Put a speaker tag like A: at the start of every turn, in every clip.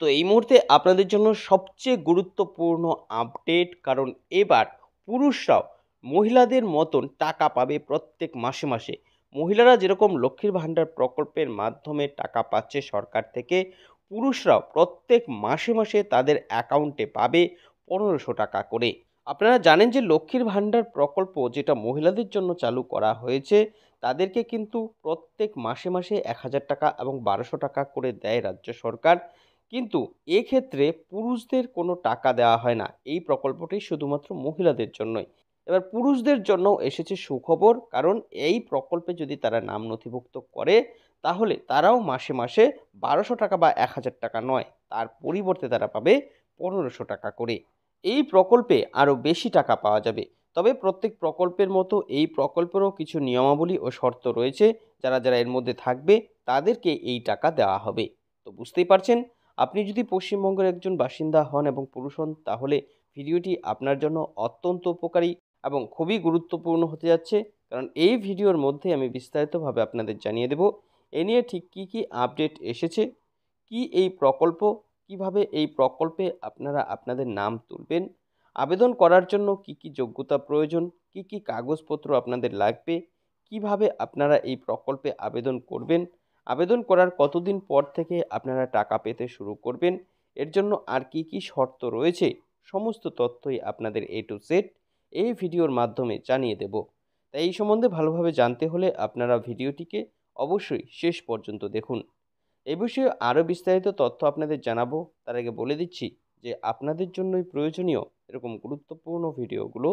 A: তো এই মুহূর্তে আপনাদের জন্য সবচেয়ে গুরুত্বপূর্ণ আপডেট, কারণ এবার পুরুষরাও মহিলাদের মতন টাকা পাবে প্রত্যেক মাসে মাসে। মহিলারা যেরকম লক্ষ্মীর ভাণ্ডার প্রকল্পের মাধ্যমে টাকা পাচ্ছে সরকার থেকে, পুরুষরাও প্রত্যেক মাসে মাসে তাদের অ্যাকাউন্টে পাবে 1500 টাকা করে। আপনারা জানেন যে লক্ষ্মীর ভাণ্ডার প্রকল্প যেটা মহিলাদের জন্য চালু করা হয়েছে, তাদেরকে কিন্তু প্রত্যেক মাসে মাসে 1000 টাকা এবং 1200 টাকা করে দেয় রাজ্য সরকার। কিন্তু এক্ষেত্রে পুরুষদের কোনো টাকা দেওয়া হয় না। এই প্রকল্পটি শুধুমাত্র মহিলাদের জন্যই। এবার পুরুষদের জন্যও এসেছে সুখবর, কারণ এই প্রকল্পে যদি তারা নাম নথিভুক্ত করে, তাহলে তারাও মাসে মাসে 1200 টাকা বা 1000 টাকা নয়, তার পরিবর্তে তারা পাবে 1500 টাকা করে। এই প্রকল্পে আরও বেশি টাকা পাওয়া যাবে। তবে প্রত্যেক প্রকল্পের মতো এই প্রকল্পেরও কিছু নিয়মাবলী ও শর্ত রয়েছে। যারা যারা এর মধ্যে থাকবে তাদেরকে এই টাকা দেওয়া হবে। তো বুঝতেই পারছেন, আপনি যদি পশ্চিমবঙ্গের একজন বাসিন্দা হন এবং পুরুষ হন, তাহলে ভিডিওটি আপনার জন্য অত্যন্ত উপকারী এবং খুবই গুরুত্বপূর্ণ হতে যাচ্ছে। কারণ এই ভিডিওর মধ্যে আমি বিস্তারিতভাবে আপনাদের জানিয়ে দেব এ নিয়ে ঠিক কী কী আপডেট এসেছে, কি এই প্রকল্প, কিভাবে এই প্রকল্পে আপনারা আপনাদের নাম তুলবেন, আবেদন করার জন্য কি কি যোগ্যতা প্রয়োজন, কি কি কাগজপত্র আপনাদের লাগবে, কিভাবে আপনারা এই প্রকল্পে আবেদন করবেন, আবেদন করার কতদিন পর থেকে আপনারা টাকা পেতে শুরু করবেন, এর জন্য আর কি কি শর্ত রয়েছে, সমস্ত তথ্যই আপনাদের A to Z এই ভিডিওর মাধ্যমে জানিয়ে দেব। তাই এই সম্বন্ধে ভালোভাবে জানতে হলে আপনারা ভিডিওটিকে অবশ্যই শেষ পর্যন্ত দেখুন। এই বিষয়ে আরও বিস্তারিত তথ্য আপনাদের জানাবো, তার আগে বলে দিচ্ছি যে আপনাদের জন্যই প্রয়োজনীয় এরকম গুরুত্বপূর্ণ ভিডিওগুলো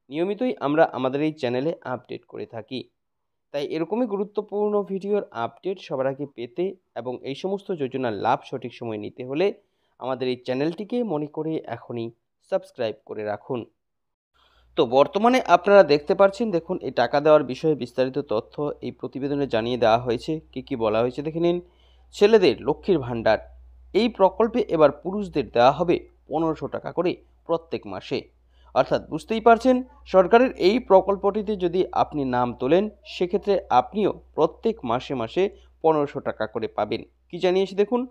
A: নিয়মিতই আমরা আমাদের এই চ্যানেলে আপডেট করে থাকি। তাই এরকমই গুরুত্বপূর্ণ ভিডিওর আপডেট সবার আগে পেতে এবং এই সমস্ত যোজনার লাভ সঠিক সময় নিতে হলে আমাদের এই চ্যানেলটিকে মনে করে এখনই সাবস্ক্রাইব করে রাখুন। তো বর্তমানে আপনারা দেখতে পাচ্ছেন, দেখুন এই টাকা দেওয়ার বিষয়ে বিস্তারিত তথ্য এই প্রতিবেদনে জানিয়ে দেওয়া হয়েছে। কি কি বলা হয়েছে দেখে নিন। ছেলেদের লক্ষ্মীর ভাণ্ডার এই প্রকল্পে এবার পুরুষদের দেওয়া হবে 1500 টাকা করে প্রত্যেক মাসে। অর্থাৎ বুঝতেই পারছেন, সরকারের এই প্রকল্পটিতে যদি আপনি নাম তোলেন, সেক্ষেত্রে আপনিও প্রত্যেক মাসে মাসে 1500 টাকা করে পাবেন। কি জানিয়েছে দেখুন,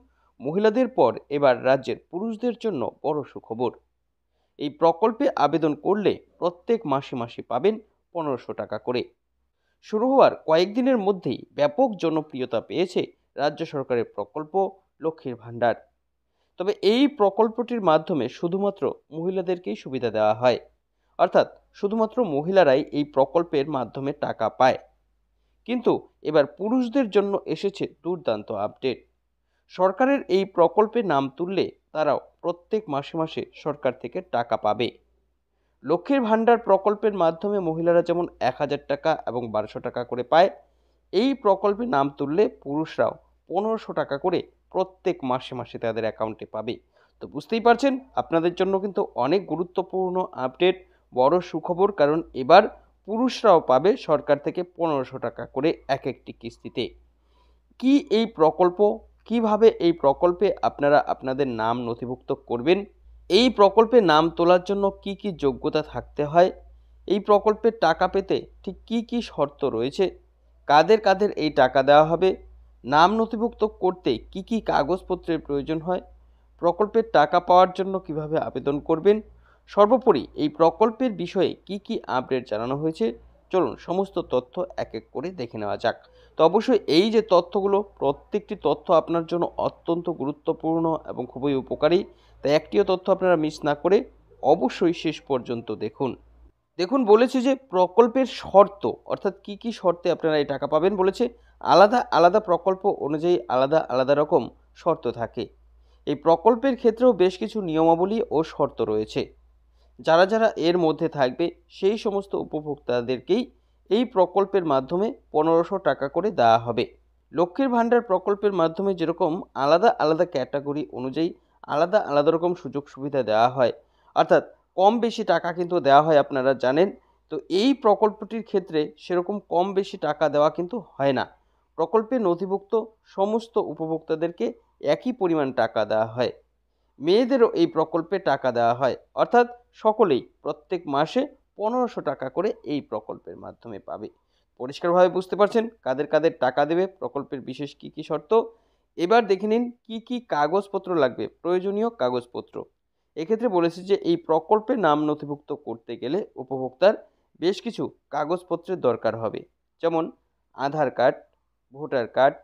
A: মহিলাদের পর এবার রাজ্যের পুরুষদের জন্য বড় সুখবর। এই প্রকল্পে আবেদন করলে প্রত্যেক মাসে মাসে পাবেন 1500 টাকা করে। শুরু হওয়ার কয়েকদিনের মধ্যেই ব্যাপক জনপ্রিয়তা পেয়েছে রাজ্য সরকারের প্রকল্প লক্ষ্মীর ভাণ্ডার। তবে এই প্রকল্পটির মাধ্যমে শুধুমাত্র মহিলাদেরকেই সুবিধা দেওয়া হয়, অর্থাৎ শুধুমাত্র মহিলারাই এই প্রকল্পের মাধ্যমে টাকা পায়। কিন্তু এবার পুরুষদের জন্য এসেছে দুর্দান্ত আপডেট। সরকারের এই প্রকল্পে নাম তুললে তারাও প্রত্যেক মাসে মাসে সরকার থেকে টাকা পাবে। লক্ষ্মীর ভাণ্ডার প্রকল্পের মাধ্যমে মহিলারা যেমন 1000 টাকা এবং 1200 টাকা করে পায়, এই প্রকল্পে নাম তুললে পুরুষরাও 1500 টাকা করে প্রত্যেক মাসে মাসে তাদের অ্যাকাউন্টে পাবে। তো বুঝতেই পারছেন, আপনাদের জন্য কিন্তু অনেক গুরুত্বপূর্ণ আপডেট, বড় সুখবর, কারণ এবার পুরুষরাও পাবে সরকার থেকে 1500 টাকা করে এক একটি কিস্তিতে। কি এই প্রকল্প, কিভাবে এই প্রকল্পে আপনারা আপনাদের নাম নথিভুক্ত করবেন, এই প্রকল্পে নাম তোলার জন্য কি কি যোগ্যতা থাকতে হয়, এই প্রকল্পের টাকা পেতে ঠিক কি কি শর্ত রয়েছে, কাদের কাদের এই টাকা দেওয়া হবে, নাম নথিভুক্ত করতে কি কি কাগজপত্রের প্রয়োজন হয়, প্রকল্পের টাকা পাওয়ার জন্য কিভাবে আবেদন করবেন, সর্বোপরি এই প্রকল্পের বিষয়ে কি কি আপডেট জানানো হয়েছে, চলুন সমস্ত তথ্য এক এক করে দেখে নেওয়া যাক। তো অবশ্যই এই যে তথ্যগুলো, প্রত্যেকটি তথ্য আপনার জন্য অত্যন্ত গুরুত্বপূর্ণ এবং খুবই উপকারী। তাই একটিও তথ্য আপনারা মিস না করে অবশ্যই শেষ পর্যন্ত দেখুন। দেখুন, বলেছে যে প্রকল্পের শর্ত, অর্থাৎ কি কি শর্তে আপনারা এই টাকা পাবেন বলেছে। আলাদা আলাদা প্রকল্প অনুযায়ী আলাদা আলাদা রকম শর্ত থাকে। এই প্রকল্পের ক্ষেত্রেও বেশ কিছু নিয়মাবলী ও শর্ত রয়েছে। যারা যারা এর মধ্যে থাকবে সেই সমস্ত উপভোক্তাদেরকেই এই প্রকল্পের মাধ্যমে 1500 টাকা করে দেওয়া হবে। লক্ষ্মীর ভাণ্ডার প্রকল্পের মাধ্যমে যেরকম আলাদা আলাদা ক্যাটাগরি অনুযায়ী আলাদা আলাদা রকম সুযোগ সুবিধা দেওয়া হয়, অর্থাৎ কম বেশি টাকা কিন্তু দেওয়া হয়, আপনারা জানেন। তো এই প্রকল্পটির ক্ষেত্রে সেরকম কম বেশি টাকা দেওয়া কিন্তু হয় না। প্রকল্পে নথিভুক্ত সমস্ত উপভোক্তাদেরকে একই পরিমাণ টাকা দেওয়া হয়। মেয়েদেরও এই প্রকল্পে টাকা দেওয়া হয়, অর্থাৎ সকলেই প্রত্যেক মাসে 1500 টাকা করে এই প্রকল্পের মাধ্যমে পাবে। পরিষ্কারভাবে বুঝতে পারছেন কাদের কাদের টাকা দেবে, প্রকল্পের বিশেষ কী কী শর্ত। এবার দেখে নিন কী কী কাগজপত্র লাগবে, প্রয়োজনীয় কাগজপত্র। এক্ষেত্রে বলেছে যে এই প্রকল্পে নাম নথিভুক্ত করতে গেলে উপভোক্তার বেশ কিছু কাগজপত্রের দরকার হবে, যেমন আধার কার্ড, ভোটার কার্ড,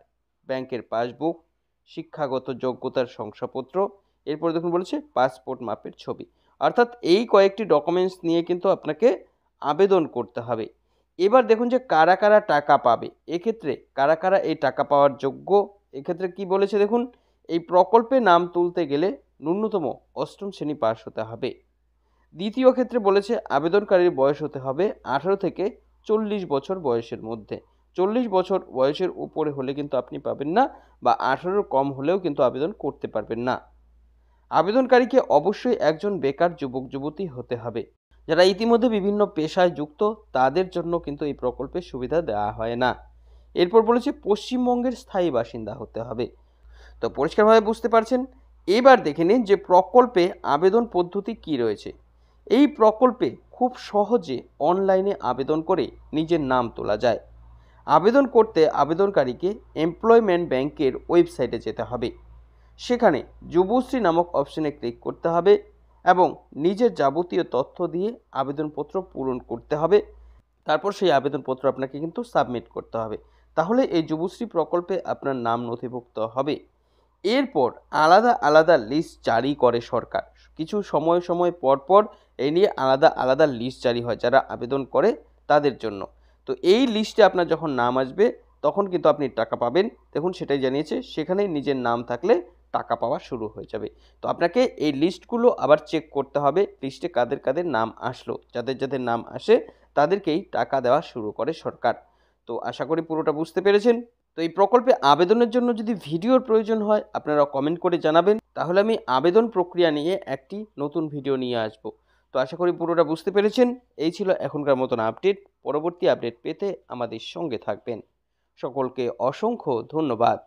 A: ব্যাংকের পাসবুক, শিক্ষাগত যোগ্যতার শংসাপত্র, এরপর দেখুন বলেছে পাসপোর্ট মাপের ছবি। অর্থাৎ এই কয়েকটি ডকুমেন্টস নিয়ে কিন্তু আপনাকে আবেদন করতে হবে। এবার দেখুন যে কারা কারা টাকা পাবে, এক্ষেত্রে কারা কারা এই টাকা পাওয়ার যোগ্য। এক্ষেত্রে কি বলেছে দেখুন, এই প্রকল্পে নাম তুলতে গেলে ন্যূনতম অষ্টম শ্রেণী পাস হতে হবে। দ্বিতীয় ক্ষেত্রে বলেছে আবেদনকারীর বয়স হতে হবে 18 থেকে 40 বছর বয়সের মধ্যে। 40 বছর বয়সের উপরে হলে কিন্তু আপনি পাবেন না, বা 18 কম হলেও কিন্তু আবেদন করতে পারবেন না। আবেদনকারীকে অবশ্যই একজন বেকার যুবক যুবতী হতে হবে। যারা ইতিমধ্যে বিভিন্ন পেশায় যুক্ত তাদের জন্য কিন্তু এই প্রকল্পের সুবিধা দেওয়া হয় না। এরপর বলেছে পশ্চিমবঙ্গের স্থায়ী বাসিন্দা হতে হবে। তো পরিষ্কারভাবে বুঝতে পারছেন। এবার দেখে নিন যে প্রকল্পে আবেদন পদ্ধতি কি রয়েছে। এই প্রকল্পে খুব সহজে অনলাইনে আবেদন করে নিজের নাম তোলা যায়। আবেদন করতে আবেদনকারীকে এমপ্লয়মেন্ট ব্যাংকের ওয়েবসাইটে যেতে হবে। সেখানে যুবশ্রী নামক অপশনে ক্লিক করতে হবে এবং নিজের যাবতীয় তথ্য দিয়ে আবেদনপত্র পূরণ করতে হবে। তারপর সেই আবেদনপত্র আপনাকে কিন্তু সাবমিট করতে হবে। তাহলে এই যুবশ্রী প্রকল্পে আপনার নাম নথিভুক্ত হবে। এরপর আলাদা আলাদা লিস্ট জারি করে সরকার। কিছু সময় সময় পর পর এই নিয়ে আলাদা আলাদা লিস্ট জারি হয় যারা আবেদন করে তাদের জন্য। তো এই লিস্টে আপনার যখন নাম আসবে তখন কিন্তু আপনি টাকা পাবেন। দেখুন সেটাই জানিয়েছে, সেখানেই নিজের নাম থাকলে টাকা পাওয়া শুরু হয়ে যাবে। তো আপনাকে এই লিস্টগুলো আবার চেক করতে হবে, লিস্টে কাদের কাদের নাম আসলো। যাদের যাদের নাম আসে তাদেরকেই টাকা দেওয়া শুরু করে সরকার। তো আশা করি পুরোটা বুঝতে পেরেছেন। তো এই প্রকল্পে আবেদনের জন্য যদি ভিডিওর প্রয়োজন হয় আপনারা কমেন্ট করে জানাবেন, তাহলে আমি আবেদন প্রক্রিয়া নিয়ে একটি নতুন ভিডিও নিয়ে আসব। তো আশা করি পুরোটা বুঝতে পেরেছেন। এই ছিল এখনকার মতন আপডেট। পরবর্তী আপডেট পেতে আমাদের সঙ্গে থাকবেন। সকলকে অসংখ্য ধন্যবাদ।